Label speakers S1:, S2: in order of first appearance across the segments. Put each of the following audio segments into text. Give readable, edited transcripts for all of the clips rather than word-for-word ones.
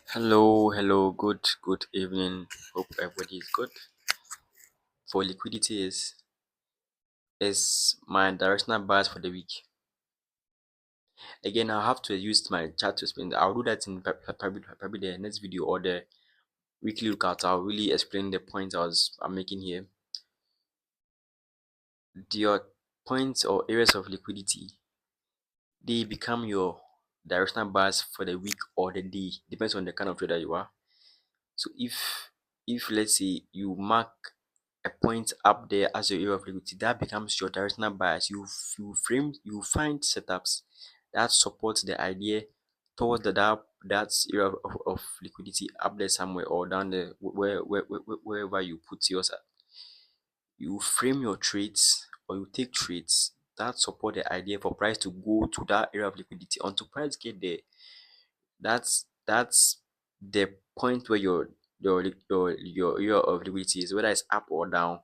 S1: Hello, good evening. Hope everybody is good. For liquidity is my directional bias for the week. Again, I'll have to use my chart to explain. I'll do that in probably the next video or the weekly lookout. I'll really explain the points I'm making here. Your points or areas of liquidity, they become your directional bias for the week or the day. Depends on the kind of trader you are. So if let's say you mark a point up there as your area of liquidity, that becomes your directional bias. You find setups that support the idea towards that area of liquidity up there somewhere or down there wherever you put yours at. You frame your trades or you take trades that support the idea for price to go to that area of liquidity. Until price get there, that's the point where your area of liquidity is, whether it's up or down,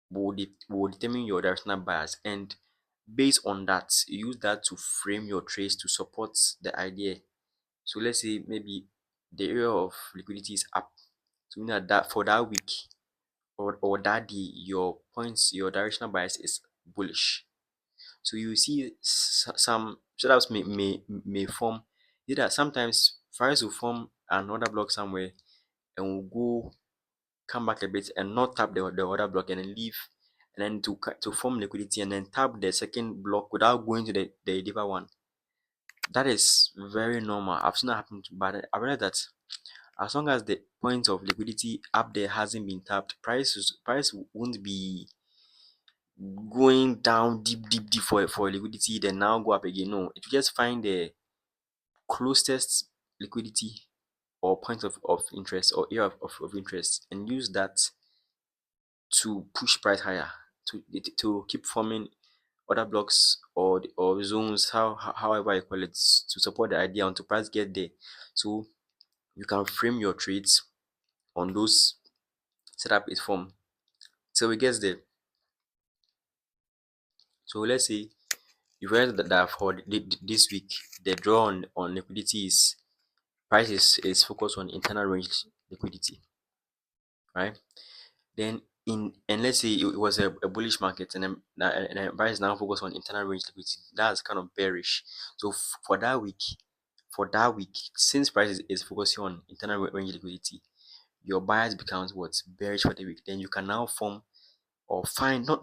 S1: will determine your directional bias. And based on that, you use that to frame your trades to support the idea. So let's say maybe the area of liquidity is up, so mean that for that week or that day, your directional bias is bullish. So you see some setups may form. Either sometimes price will form another block somewhere and will go come back a bit and not tap the other block and then leave, and then to form liquidity and then tap the second block without going to the deeper one. That is very normal. I've seen that happen, but I realized that as long as the point of liquidity up there hasn't been tapped, price won't be going down deep for liquidity then now go up again. No, it will just find the closest liquidity or point of interest or area of interest and use that to push price higher, to keep forming other blocks or zones, however you call it, to support the idea until price get there. So you can frame your trades on those setup is formed. So we get there. So let's say you realize that for this week the draw on liquidity is price is focused on internal range liquidity, right? Then and let's say it was a bullish market and then price now focus on internal range liquidity. That's kind of bearish. So for that week, since price is focusing on internal range liquidity, your bias becomes what? Bearish for the week. Then you can now form or find not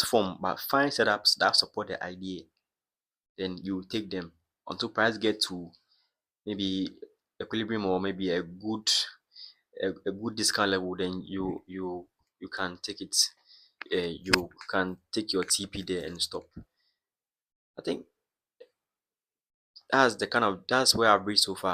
S1: form but find setups that support the idea. Then you take them until price get to maybe equilibrium or maybe a good discount level. Then you can take it. You can take your TP there and stop. I think that's where I've reached so far.